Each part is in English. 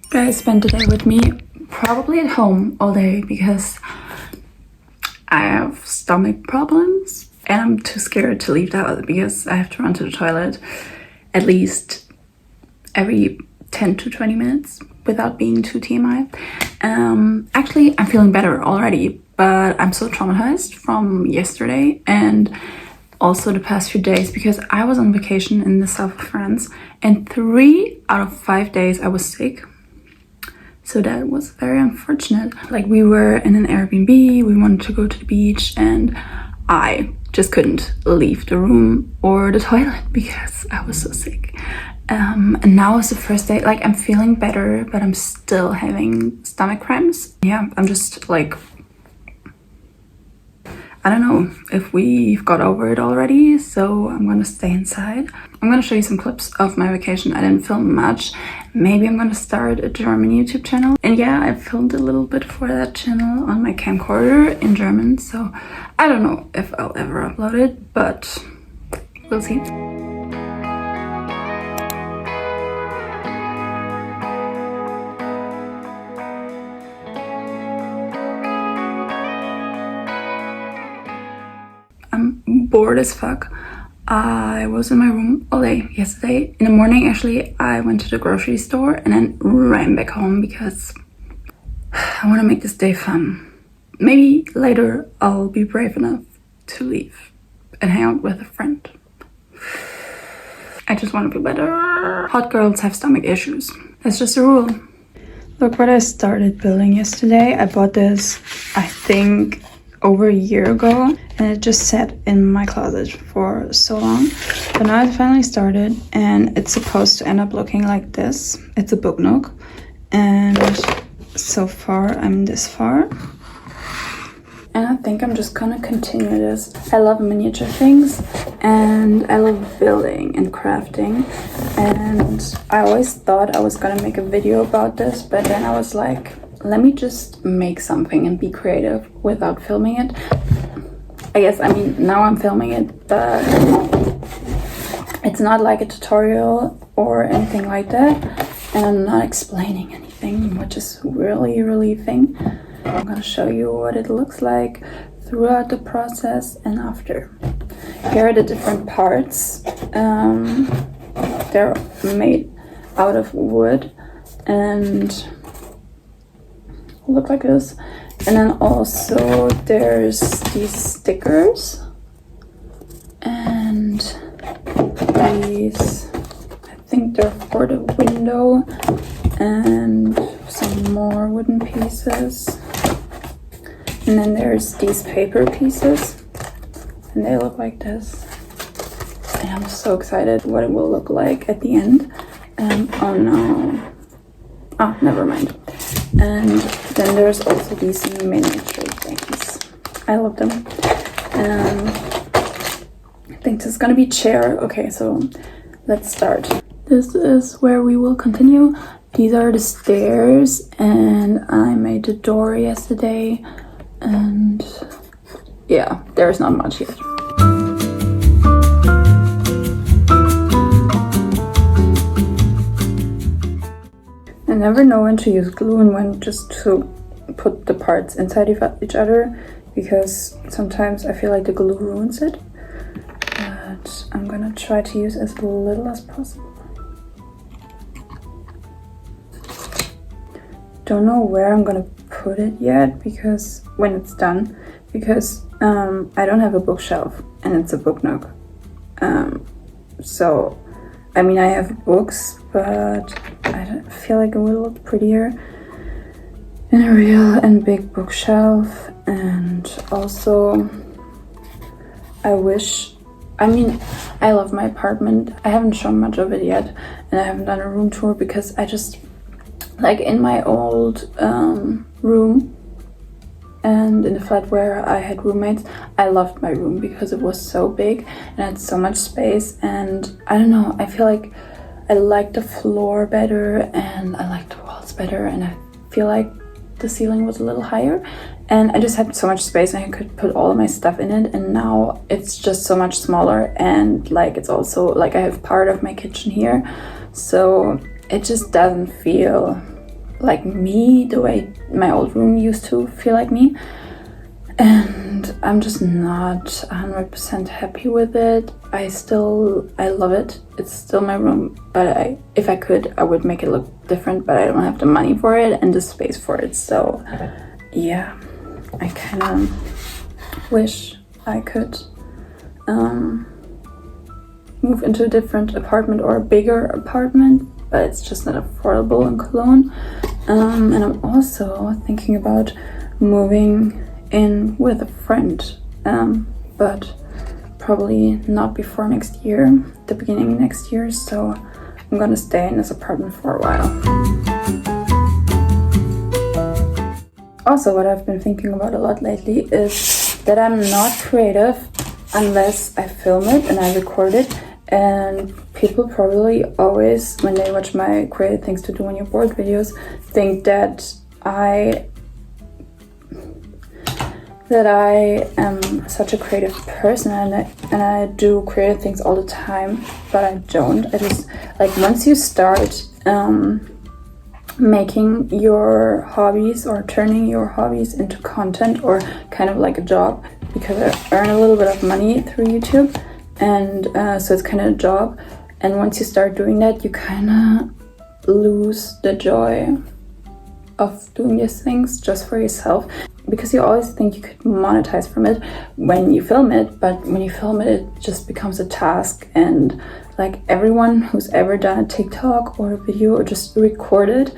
Guys spent the day with me, probably at home all day because I have stomach problems and I'm too scared to leave the house because I have to run to the toilet at least every 10 to 20 minutes without being too TMI. Actually, I'm feeling better already, but I'm so traumatized from yesterday and also the past few days because I was on vacation in the south of France and 3 out of 5 days I was sick. So that was very unfortunate. Like, we were in an Airbnb, we wanted to go to the beach, and I just couldn't leave the room or the toilet because I was so sick. And now is the first day, like, I'm feeling better, but I'm still having stomach cramps. Yeah, I'm just like, I don't know if we've got over it already, so I'm gonna stay inside. I'm gonna show you some clips of my vacation. I didn't film much. Maybe I'm gonna start a German YouTube channel. And yeah, I filmed a little bit for that channel on my camcorder in German, so I don't know if I'll ever upload it, but we'll see. I'm bored as fuck. I was in my room all day yesterday. In the morning, actually, I went to the grocery store and then ran back home because I want to make this day fun. Maybe later I'll be brave enough to leave and hang out with a friend. I just want to be better. Hot girls have stomach issues. That's just a rule. Look what I started building yesterday. I bought this, I think, over a year ago, and it just sat in my closet for so long, but now I finally started and it's supposed to end up looking like this. It's a book nook, and so far I'm this far, and I think I'm just gonna continue this. I love miniature things and I love building and crafting, and I always thought I was gonna make a video about this, but then I was like, let me just make something and be creative without filming it. I guess, I mean, now I'm filming it, but it's not like a tutorial or anything like that. And I'm not explaining anything, which is really relieving. I'm gonna show you what it looks like throughout the process and after. Here are the different parts. They're made out of wood and look like this. And then also there's these stickers and these, I think they're for the window, and some more wooden pieces. And then there's these paper pieces and they look like this. And I'm so excited what it will look like at the end. Oh no. Oh, never mind. And then there's also these miniature things. I love them. I think this is gonna be chair. Okay, so let's start. This is where we will continue. These are the stairs, and I made the door yesterday. And yeah, there's not much yet. I never know when to use glue and when just to put the parts inside each other, because sometimes I feel like the glue ruins it. But I'm gonna try to use as little as possible. Don't know where I'm gonna put it yet, because when it's done, because I don't have a bookshelf and it's a book nook. So I mean, I have books, but I feel like it will look prettier in a real and big bookshelf. And also, I love my apartment. I haven't shown much of it yet, and I haven't done a room tour because I just, like, in my old room and in the flat where I had roommates, I loved my room because it was so big and had so much space. And I don't know, I feel like I like the floor better and I like the walls better, and I feel like the ceiling was a little higher, and I just had so much space and I could put all of my stuff in it. And now it's just so much smaller, and like, it's also like I have part of my kitchen here, so it just doesn't feel like me, the way my old room used to feel like me. And I'm just not 100% happy with it. I love it. It's still my room, but if I could, I would make it look different, but I don't have the money for it and the space for it. So yeah, I kind of wish I could move into a different apartment or a bigger apartment, but it's just not affordable in Cologne. And I'm also thinking about moving in with a friend, but probably not before next year, the beginning of next year. So I'm gonna stay in this apartment for a while. Also, what I've been thinking about a lot lately is that I'm not creative unless I film it and I record it. And people probably always, when they watch my creative things to do when you're bored videos, think that I am such a creative person and I do creative things all the time, but I don't. I just, like, once you start making your hobbies or turning your hobbies into content or kind of like a job, because I earn a little bit of money through YouTube, and so it's kind of a job, and once you start doing that, you kind of lose the joy of doing these things just for yourself, because you always think you could monetize from it when you film it, but when you film it, it just becomes a task. And like, everyone who's ever done a TikTok or a video or just recorded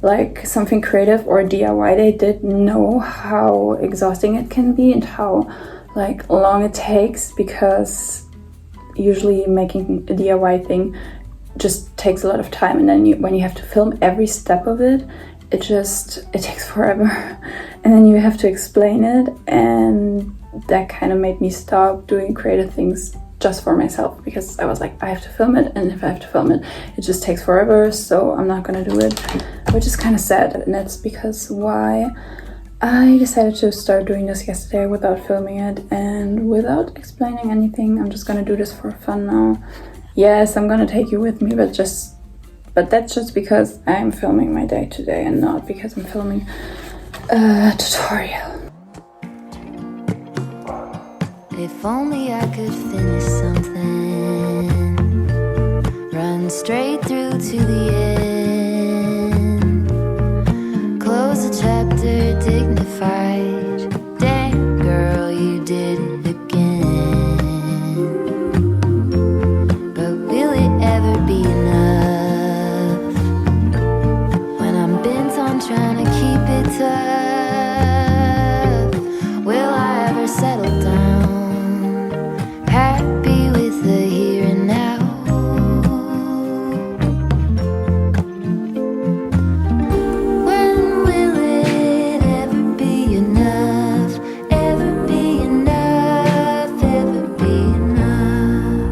like something creative or DIY they did know how exhausting it can be and how like long it takes, because usually making a DIY thing just takes a lot of time, and then when you have to film every step of it, it takes forever, and then you have to explain it, and that kind of made me stop doing creative things just for myself, because I was like, I have to film it, and if I have to film it, it just takes forever, so I'm not gonna do it, which is kind of sad. And that's because why I decided to start doing this yesterday without filming it and without explaining anything. I'm just gonna do this for fun now. Yes, I'm gonna take you with me, but that's just because I'm filming my day today and not because I'm filming a tutorial. If only I could finish something, run straight through to the end, close a chapter dignified. Damn girl, you did it again. But will it ever be enough when I'm bent on trying to keep it tough? Will I ever settle down, happy with the here and now? When will it ever be enough? Ever be enough? Ever be enough?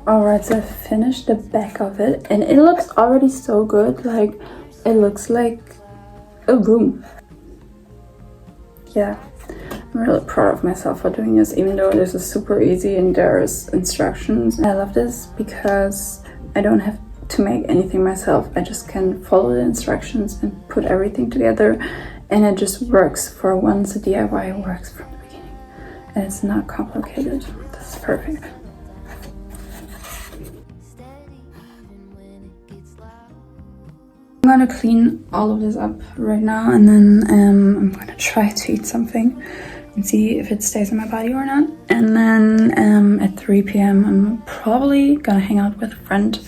Alright, so I finished the back of it, and it looks already so good. Like, it looks like a room. Yeah, I'm really proud of myself for doing this, even though this is super easy and there's instructions. I love this because I don't have to make anything myself. I just can follow the instructions and put everything together, and it just works for once. The DIY works from the beginning, and it's not complicated. This is perfect. I'm gonna clean all of this up right now, and then I'm gonna try to eat something and see if it stays in my body or not. And then at 3 p.m. I'm probably gonna hang out with a friend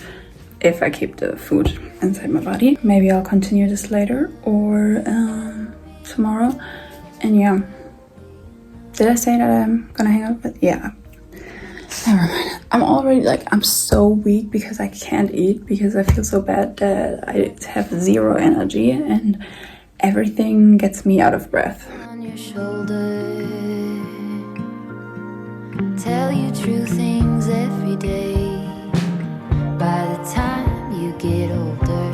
if I keep the food inside my body. Maybe I'll continue this later or tomorrow. And yeah, did I say that I'm gonna hang out with? Yeah. Never mind. I'm already like, I'm so weak because I can't eat, because I feel so bad that I have zero energy and everything gets me out of breath. On your shoulder, tell you true things every day. By the time you get older,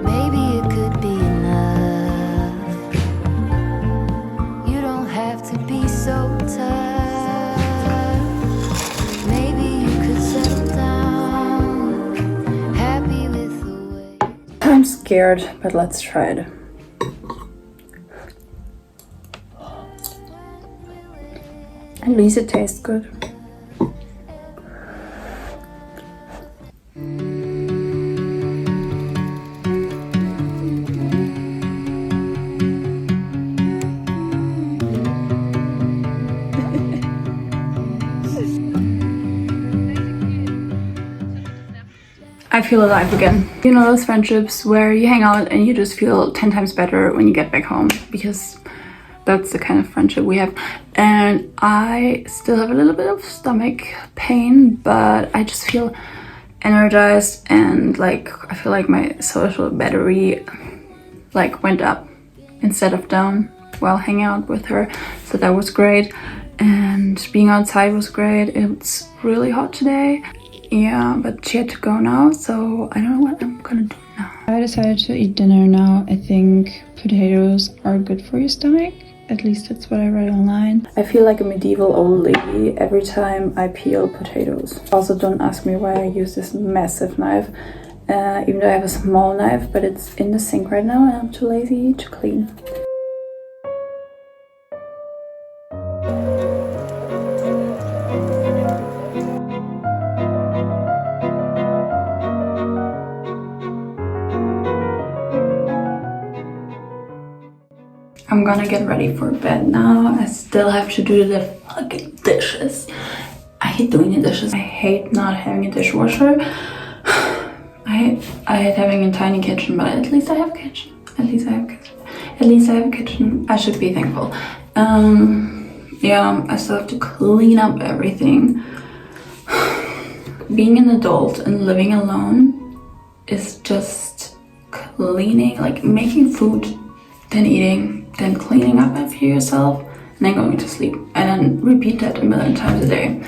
maybe it could be enough. You don't have to be so tough. Maybe you could settle down, scared, but let's try it. At least it tastes good. I feel alive again. You know those friendships where you hang out and you just feel 10 times better when you get back home, because that's the kind of friendship we have. And I still have a little bit of stomach pain, but I just feel energized and like I feel like my social battery like went up instead of down while hanging out with her. So that was great. And being outside was great. It's really hot today. Yeah, but she had to go now, so I don't know what I'm gonna do now. I decided to eat dinner now. I think potatoes are good for your stomach. At least that's what I read online. I feel like a medieval old lady every time I peel potatoes. Also, don't ask me why I use this massive knife, even though I have a small knife, but it's in the sink right now and I'm too lazy to clean. I'm gonna get ready for bed now. I still have to do the fucking dishes. I hate doing the dishes. I hate not having a dishwasher. I hate having a tiny kitchen, but at least I have a kitchen. At least I have a kitchen. I should be thankful. Yeah, I still have to clean up everything. Being an adult and living alone is just cleaning, like making food, then eating, then cleaning up after yourself, and then going to sleep, and then repeat that a million times a day.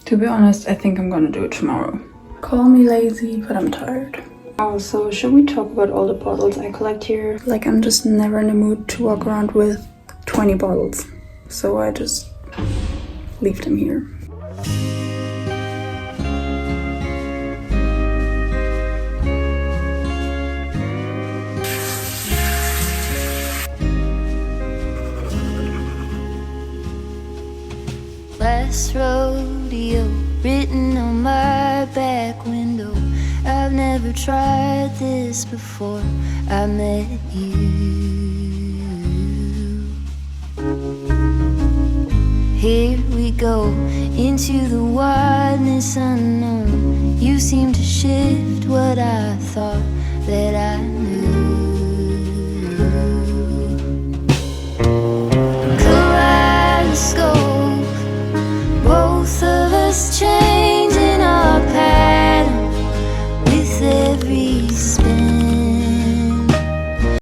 To be honest, I think I'm gonna do it tomorrow. Call me lazy, but I'm tired. Oh, so should we talk about all the bottles I collect here? Like, I'm just never in the mood to walk around with 20 bottles, so I just leave them here. Last rodeo written on my back window. I've never tried this before I met you. Here we go into the wildness unknown. You seem to shift what I thought